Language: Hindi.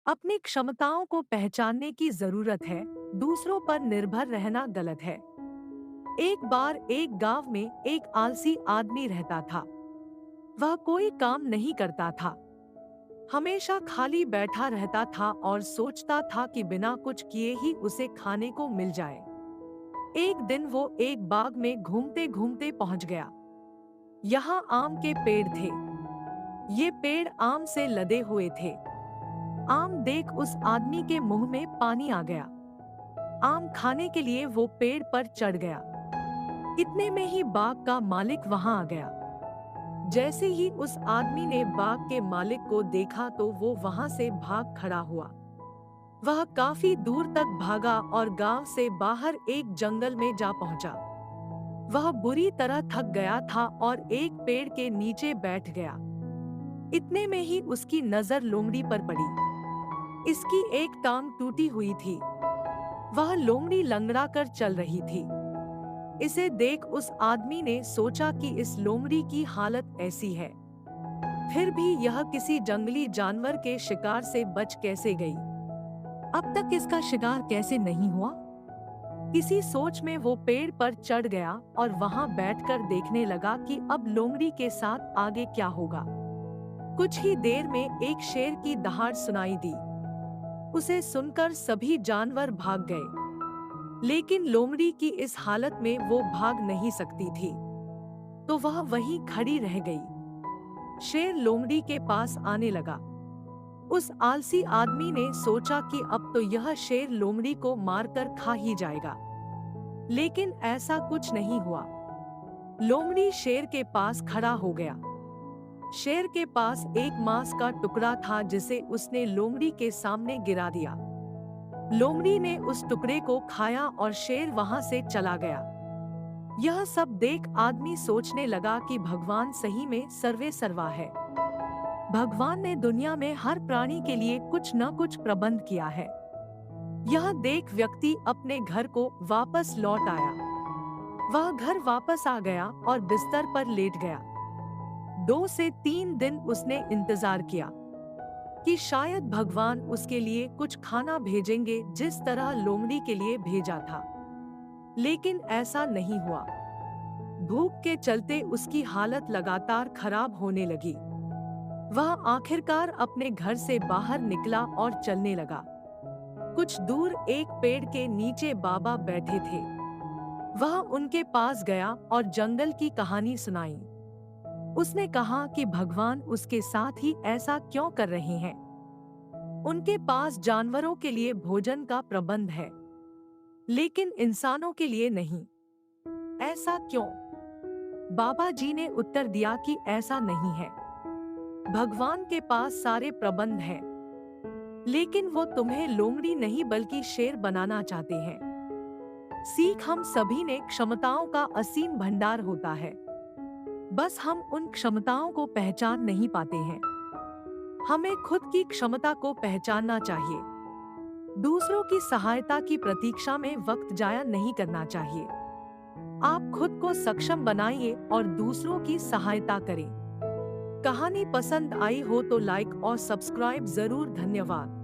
अपनी क्षमताओं को पहचानने की जरूरत है। दूसरों पर निर्भर रहना गलत है। एक बार एक गांव में एक आलसी आदमी रहता था। वह कोई काम नहीं करता था, हमेशा खाली बैठा रहता था और सोचता था कि बिना कुछ किए ही उसे खाने को मिल जाए। एक दिन वो एक बाग में घूमते घूमते पहुंच गया। यहाँ आम के पेड़ थे। ये पेड़ आम से लदे हुए थे। आम देख उस आदमी के मुंह में पानी आ गया। आम खाने के लिए वो पेड़ पर चढ़ गया। इतने में ही बाग का मालिक वहां आ गया। जैसे ही उस आदमी ने बाग के मालिक को देखा तो वो वहां से भाग खड़ा हुआ। वह काफी दूर तक भागा और गांव से बाहर एक जंगल में जा पहुंचा। वह बुरी तरह थक गया था और एक पेड़ के नीचे बैठ गया। इतने में ही उसकी नजर लोमड़ी पर पड़ी। इसकी एक टांग टूटी हुई थी। वह लोमड़ी लंगड़ा कर चल रही थी। इसे देख उस आदमी ने सोचा कि इस लोमड़ी की हालत ऐसी है, फिर भी यह किसी जंगली जानवर के शिकार से बच कैसे गई? अब तक इसका शिकार कैसे नहीं हुआ? इसी सोच में वो पेड़ पर चढ़ गया और वहां बैठकर देखने लगा कि अब लोमड़ी के साथ आगे क्या होगा। कुछ ही देर में एक शेर की दहाड़ सुनाई दी। उसे सुनकर सभी जानवर भाग गए, लेकिन लोमड़ी की इस हालत में वो भाग नहीं सकती थी, तो वह वहीं खड़ी रह गई। शेर लोमड़ी के पास आने लगा। उस आलसी आदमी ने सोचा कि अब तो यह शेर लोमड़ी को मारकर खा ही जाएगा, लेकिन ऐसा कुछ नहीं हुआ। लोमड़ी शेर के पास खड़ा हो गया। शेर के पास एक मांस का टुकड़ा था जिसे उसने लोमड़ी के सामने गिरा दिया। लोमड़ी ने उस टुकड़े को खाया और शेर वहां से चला गया। यह सब देख आदमी सोचने लगा कि भगवान सही में सर्वे सर्वा है। भगवान ने दुनिया में हर प्राणी के लिए कुछ न कुछ प्रबंध किया है। यह देख व्यक्ति अपने घर को वापस लौट आया। वह घर वापस आ गया और बिस्तर पर लेट गया। 2 से 3 दिन उसने इंतजार किया कि शायद भगवान उसके लिए कुछ खाना भेजेंगे, जिस तरह लोमड़ी के लिए भेजा था। लेकिन ऐसा नहीं हुआ। भूख के चलते उसकी हालत लगातार खराब होने लगी। वह आखिरकार अपने घर से बाहर निकला और चलने लगा। कुछ दूर एक पेड़ के नीचे बाबा बैठे थे। वह उनके पास गया और जंगल की कहानी सुनाई। उसने कहा कि भगवान उसके साथ ही ऐसा क्यों कर रहे हैं। उनके पास जानवरों के लिए भोजन का प्रबंध है, लेकिन इंसानों के लिए नहीं। ऐसा क्यों? बाबा जी ने उत्तर दिया कि ऐसा नहीं है। भगवान के पास सारे प्रबंध हैं, लेकिन वो तुम्हें लोमड़ी नहीं बल्कि शेर बनाना चाहते हैं। सीख हम सभी ने क्षमताओं का असीम भंडार होता है, बस हम उन क्षमताओं को पहचान नहीं पाते हैं। हमें खुद की क्षमता को पहचानना चाहिए। दूसरों की सहायता की प्रतीक्षा में वक्त जाया नहीं करना चाहिए। आप खुद को सक्षम बनाइए और दूसरों की सहायता करें। कहानी पसंद आई हो तो लाइक और सब्सक्राइब जरूर। धन्यवाद।